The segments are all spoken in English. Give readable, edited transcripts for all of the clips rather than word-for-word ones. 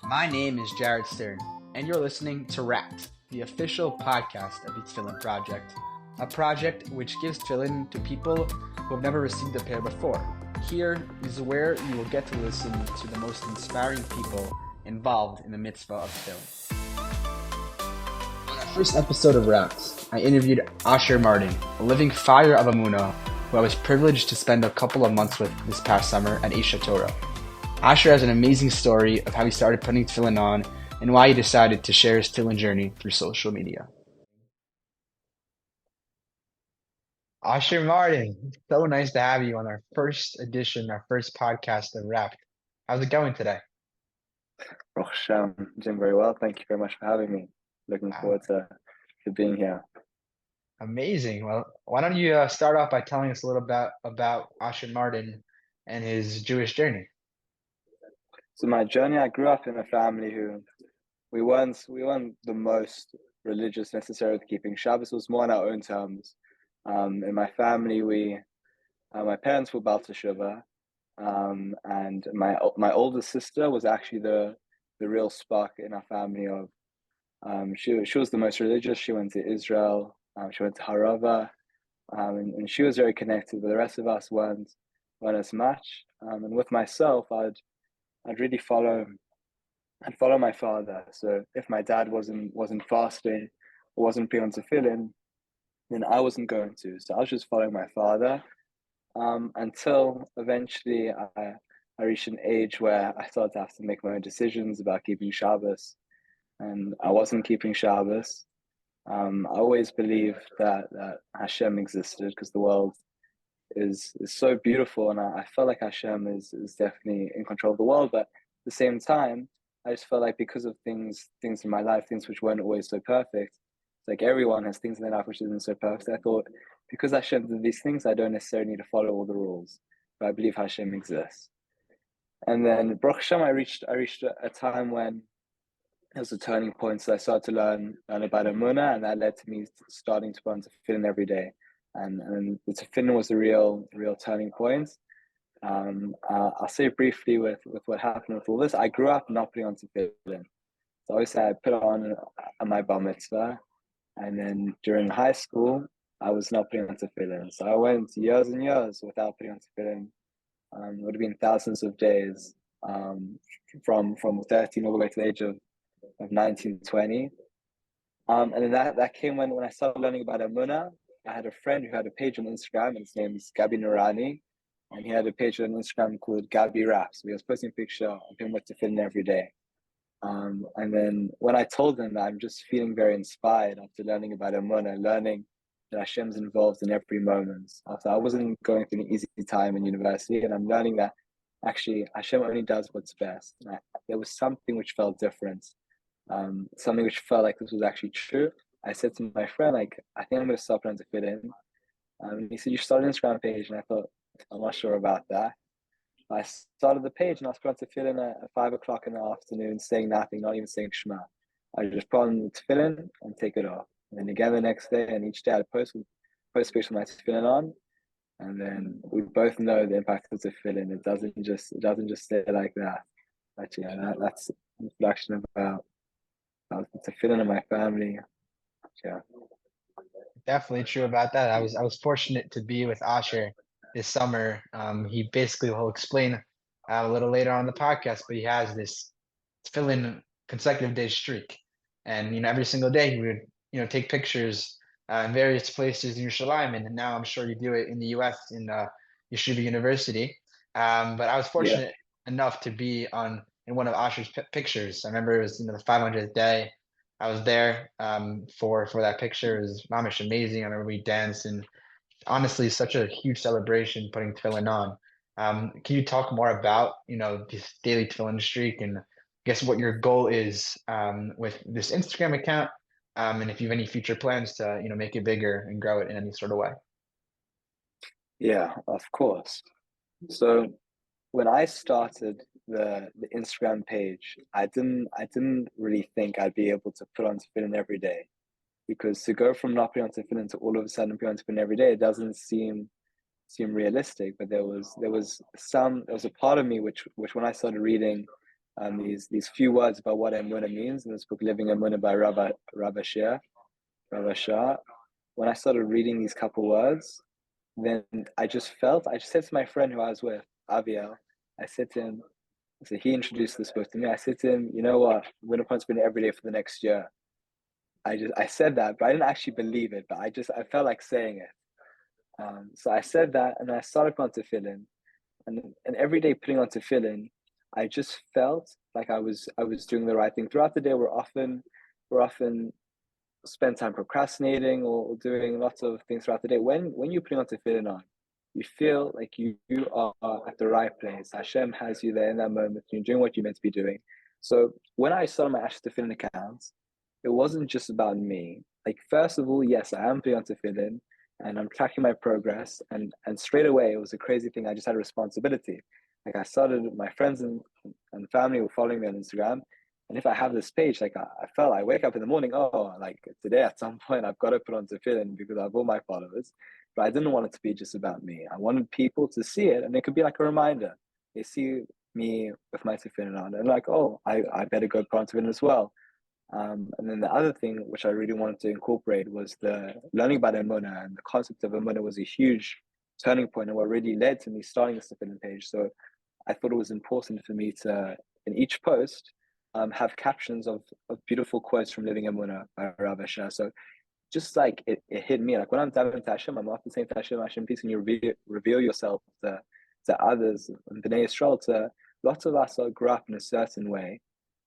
My name is Jared Stern, and you're listening to Wrapped, the official podcast of the Tefillin Project, a project which gives tefillin to people who have never received a pair before. Here is where you will get to listen to the most inspiring people involved in the mitzvah of tefillin. On our first episode of Wrapped, I interviewed Asher Martin, a living fire of Emunah, who I was privileged to spend a couple of months with this past summer at Torah. Asher has an amazing story of how he started putting tefillin on and why he decided to share his tefillin journey through social media. Asher Martin, so nice to have you on our first edition, our first podcast of Wrapped. How's it going today? Baruch Hashem, doing very well. Thank you very much for having me. Looking forward to being here. Amazing. Well, why don't you start off by telling us a little about Asher Martin and his Jewish journey? So my journey, I grew up in a family who we weren't the most religious necessarily with keeping Shabbos. It was more on our own terms. In my family, my parents were Baal Teshuvah, and my older sister was actually the real spark in our family. She was the most religious. She went to Israel. She went to Harava, and she was very connected. But the rest of us weren't as much. And with myself, I'd really follow my father. So if my dad wasn't fasting or wasn't putting on tefillin, then I wasn't going to. So I was just following my father until eventually I reached an age where I started to have to make my own decisions about keeping Shabbos, and I wasn't keeping Shabbos. I always believed that Hashem existed because the world is so beautiful, and I felt like Hashem is definitely in control of the world. But at the same time, I just felt like because of things in my life, things which weren't always so perfect, like everyone has things in their life which isn't so perfect. I thought because Hashem did these things, I don't necessarily need to follow all the rules, but I believe Hashem exists. And then Baruch Hashem, I reached a time when it was a turning point. So I started to learn about Emunah, and that led to me starting to run tefillin every day. And the tefillin was a real turning point. I'll say briefly with what happened with all this. I grew up not putting on tefillin. So obviously I put on my bar mitzvah, and then during high school I was not putting on tefillin. So I went years and years without putting on tefillin. It would have been thousands of days, from 13 all the way to the age of 19, 20. And then that came when I started learning about Emunah. I had a friend who had a page on Instagram, and his name is Gabi Nurani, and he had a page on Instagram called Gabi Raps. He was posting a picture of him with tefillin every day. And then when I told him that I'm just feeling very inspired after learning about Emunah, learning that Hashem's involved in every moment. After I wasn't going through an easy time in university, and I'm learning that actually Hashem only does what's best. There was something which felt different, something which felt like this was actually true. I said to my friend, like, I think I'm going to stop trying to fit in. He said, you start an Instagram page. And I thought, I'm not sure about that. I started the page, and I was trying to fit in at 5 o'clock in the afternoon, saying nothing, not even saying Shema. I just put on the tefillin and take it off. And then again the next day, and each day I'd post a picture of my tefillin on. And then we both know the impact of tefillin. It doesn't just stay like that. Actually, that's an introduction about tefillin in my family. Yeah. Definitely true about that. I was fortunate to be with Asher this summer. He basically will explain a little later on the podcast, but he has this tefillin consecutive day streak, and every single day he would take pictures in various places in Yerushalayim, and now I'm sure you do it in the U.S. in Yeshiva University. But I was fortunate enough to be in one of Asher's pictures. I remember it was the 500th day. I was there for that picture. It was mamish amazing. I remember we danced, and honestly, such a huge celebration putting tefillin on. Can you talk more about this daily tefillin streak, and I guess what your goal is with this Instagram account, and if you have any future plans to make it bigger and grow it in any sort of way? Yeah, of course. So when I started the Instagram page, I didn't really think I'd be able to put on tefillin every day, because to go from not putting on tefillin to all of a sudden putting on tefillin every day, it doesn't seem realistic. But there was a part of me which when I started reading these few words about what Emunah means in this book, Living Emunah by Rabbi Shah. When I started reading these couple words, then I just said to my friend who I was with, Aviel, I said to him, so he introduced this book to me. I said to him, you know what, I'm going to participate every day for the next year. I said that, but I didn't actually believe it, but I felt like saying it. So I said that, and I started putting on tefillin, and every day putting on tefillin, I just felt like I was doing the right thing. Throughout the day, we're often spend time procrastinating or doing lots of things throughout the day. When you're putting on tefillin on, you feel like you are at the right place. Hashem has you there in that moment. You're doing what you're meant to be doing. So when I started my Asher Tefillin accounts, it wasn't just about me. Like, first of all, yes, I am putting on tefillin and I'm tracking my progress. And straight away, it was a crazy thing. I just had a responsibility. Like, I started, my friends and family were following me on Instagram. And if I have this page, like I wake up in the morning, oh, like today at some point I've got to put on tefillin because I have all my followers. But I didn't want it to be just about me. I wanted people to see it, and it could be like a reminder. They see me with my tefillin on, and like, oh, I better go put on tefillin as well. And then the other thing which I really wanted to incorporate was the learning about Emunah, and the concept of Emunah was a huge turning point and what really led to me starting the tefillin page. So I thought it was important for me to, in each post, have captions of beautiful quotes from Living Emunah by Rav Asher. So just like it hit me, like when I'm davening to Hashem, I'm often saying to Hashem, peace, and you reveal yourself to others, and B'nai Yisrael, to lots of us are grew up in a certain way.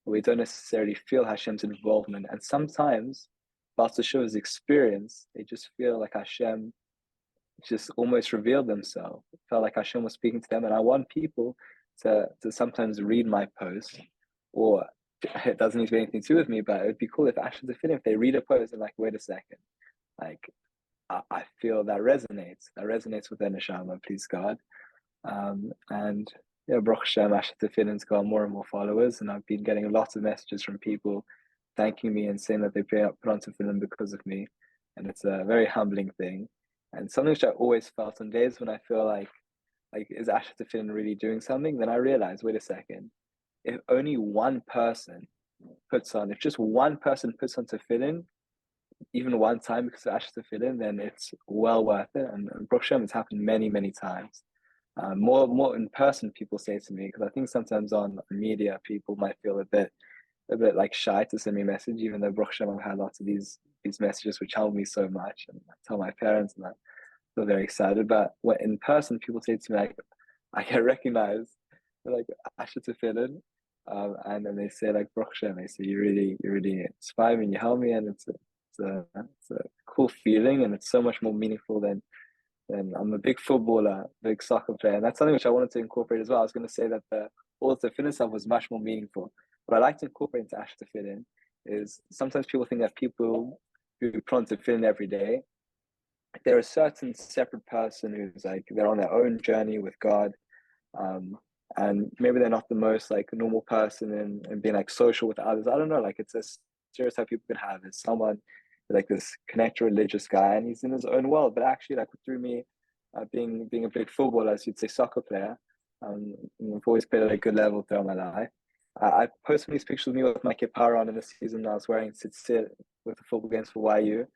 We don't necessarily feel Hashem's involvement. And sometimes, B'al Teshuva's experience, they just feel like Hashem just almost revealed themselves. It felt like Hashem was speaking to them. And I want people to sometimes read my post, or it doesn't need to be anything to do with me, but it would be cool if Asher Tefillin, if they read a post and like, wait a second, like I feel that resonates with their neshama, please God. And yeah, Baruch Hashem, Asher Tefillin's got more and more followers, and I've been getting lots of messages from people thanking me and saying that they put on Tefillin because of me, and it's a very humbling thing, and something which I always felt on days when I feel like is Asher Tefillin really doing something? Then I realize, wait a second, if only one person if just one person puts on tefillin, even one time because of Asher Tefillin, then it's well worth it. And Baruch Hashem, it's happened many, many times. More in person, people say to me, because I think sometimes on media, people might feel a bit like shy to send me a message, even though Baruch Hashem, I've had lots of these messages which help me so much. And I tell my parents, and I feel very excited. But when in person, people say to me, like, I get recognized, like Asher Tefillin. And then they say, like, Baruch Hashem, they say, you really inspire me and you help me, and it's a cool feeling, and it's so much more meaningful than I'm a big footballer, big soccer player, and that's something which I wanted to incorporate as well. I was going to say that all the tefillin stuff was much more meaningful. What I like to incorporate into Asher Tefillin is sometimes people think that people who put on tefillin every day, they're a certain separate person who's like they're on their own journey with God. And maybe they're not the most like normal person and being like social with others. I don't know, like it's a stereotype people could have is someone like this connected religious guy and he's in his own world. But actually, like through me being a big footballer, as you'd say, soccer player, I've always played at a good level throughout my life. I posted these pictures of me with my kippah on in the season. I was wearing tzitzit with the football games for YU.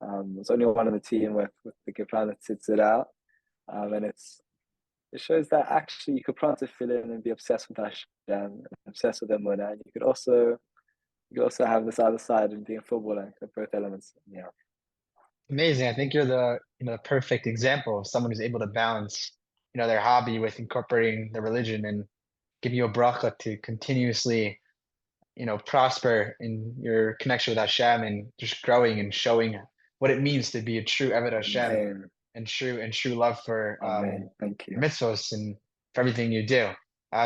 There's only one on the team with the kippah that sits it out, and it shows that actually you could put on tefillin and be obsessed with Hashem, obsessed with Emunah, and you could also have this other side and being a footballer, both elements. Yeah. Amazing. I think you're the perfect example of someone who's able to balance, their hobby with incorporating the religion and give you a bracha to continuously, prosper in your connection with Hashem and just growing and showing what it means to be a true Eved Hashem. Amen. and true love for Thank you. mitzvos and for everything you do.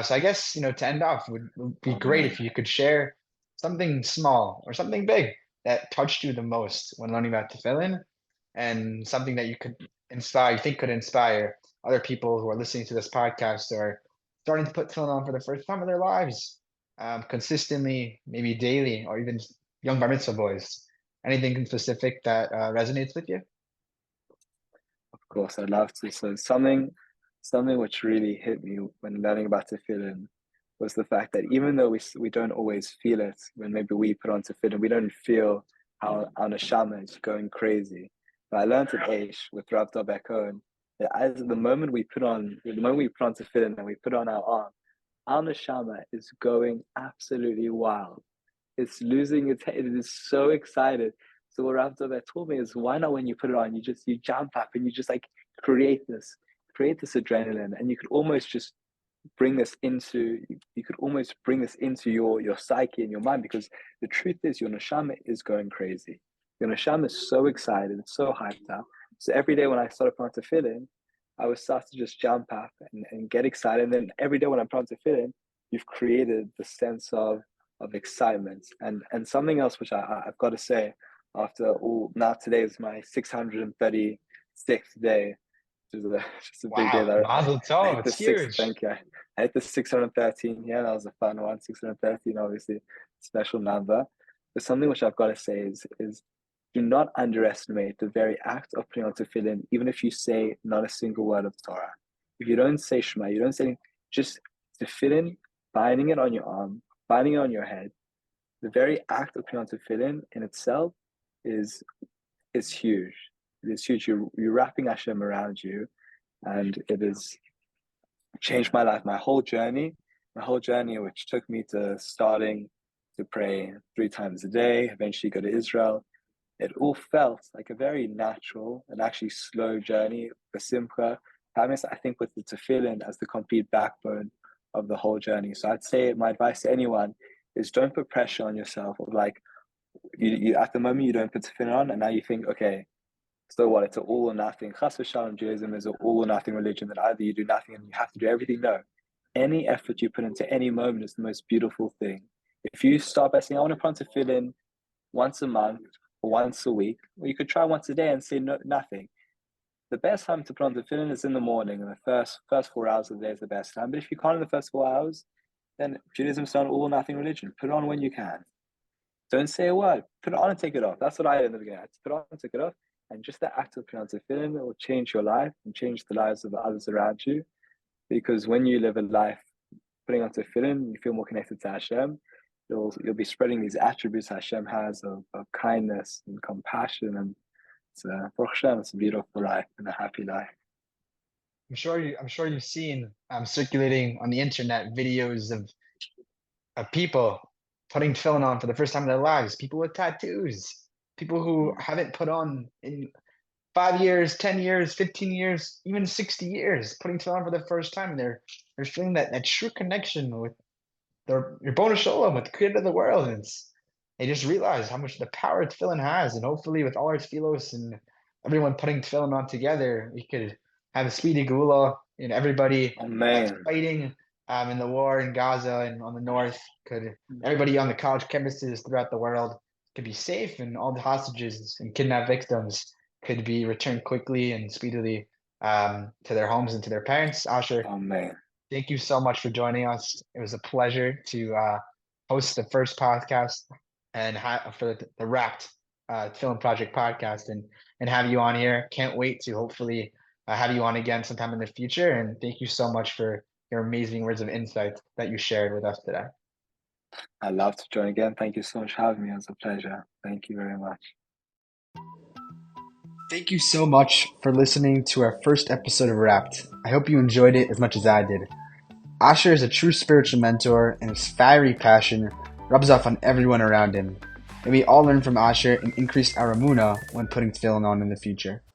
So I guess, to end off, would be great if you could share something small or something big that touched you the most when learning about tefillin, and something that you think could inspire other people who are listening to this podcast or starting to put tefillin on for the first time in their lives, consistently, maybe daily, or even young bar mitzvah boys. Anything specific that resonates with you? Of course, I'd love to. So something which really hit me when learning about tefillin was the fact that even though we don't always feel it when maybe we put on tefillin, we don't feel how our neshama is going crazy. But I learned at Aish with Rav Dobek Cohen that as the moment we put on tefillin and we put on our neshama is going absolutely wild. It's losing its head. It is so excited. So what Rav Dobek told me is, why not when you put it on, you jump up and you just like create this adrenaline, and you could almost just bring this into your psyche and your mind, because the truth is your neshama is going crazy. Your neshama is so excited, it's so hyped up. So every day when I started putting on tefillin, I would start to just jump up and get excited. And then every day when I'm putting on tefillin, you've created the sense of excitement. And something else which I've got to say, now today is my 636th day, which is just a big day. Wow, Mazel I tov, hit it's the six. huge. Thank you. I hit the 613. Yeah, that was a fun one. 613, obviously, special number. But something which I've got to say is do not underestimate the very act of putting on tefillin, even if you say not a single word of Torah. If you don't say Shema, you don't say anything, just tefillin, binding it on your arm, binding it on your head. The very act of putting on tefillin in itself is huge. It is huge. You're wrapping Hashem around you, and it has changed my life. My whole journey, which took me to starting to pray 3 times a day, eventually go to Israel. It all felt like a very natural and actually slow journey. The smicha, I think, with the tefillin as the complete backbone of the whole journey. So I'd say my advice to anyone is don't put pressure on yourself of like, you at the moment you don't put tefillin on, and now you think, okay, so what? It's an all or nothing. Chas v'shalom, Judaism is an all or nothing religion, that either you do nothing and you have to do everything. No, any effort you put into any moment is the most beautiful thing. If you start by saying, I want to put on tefillin once a month or once a week, or you could try once a day and say nothing. The best time to put on tefillin is in the morning, and the first 4 hours of the day is the best time. But if you can't in the first 4 hours, then Judaism is not an all or nothing religion. Put it on when you can. Don't say a word. Put it on and take it off. That's what I did in the beginning. I put it on and take it off. And just the act of putting on tefillin will change your life and change the lives of the others around you. Because when you live a life putting on tefillin, you feel more connected to Hashem. You'll be spreading these attributes Hashem has of kindness and compassion, and it's a beautiful life and a happy life. I'm sure you've seen circulating on the internet videos of people putting tefillin on for the first time in their lives, people with tattoos, people who haven't put on in 5 years, 10 years, 15 years, even 60 years, putting tefillin on for the first time. They're feeling that true connection with your Ribono Shel Olam, with the creator of the world. And they just realize how much the power tefillin has. And hopefully with all our tefillos and everyone putting tefillin on together, we could have a speedy geula, and everybody that's fighting in the war in Gaza and on the north, everybody on the college campuses throughout the world could be safe, and all the hostages and kidnapped victims could be returned quickly and speedily to their homes and to their parents. Asher, Amen. Thank you so much for joining us. It was a pleasure to host the first podcast and for the Wrapped Tefillin Project podcast and have you on here. Can't wait to hopefully have you on again sometime in the future. And thank you so much for your amazing words of insight that you shared with us today. I'd love to join again. Thank you so much for having me. It was a pleasure. Thank you very much. Thank you so much for listening to our first episode of Wrapped. I hope you enjoyed it as much as I did. Asher is a true spiritual mentor, and his fiery passion rubs off on everyone around him. May we all learn from Asher and increase our Emunah when putting tefillin on in the future.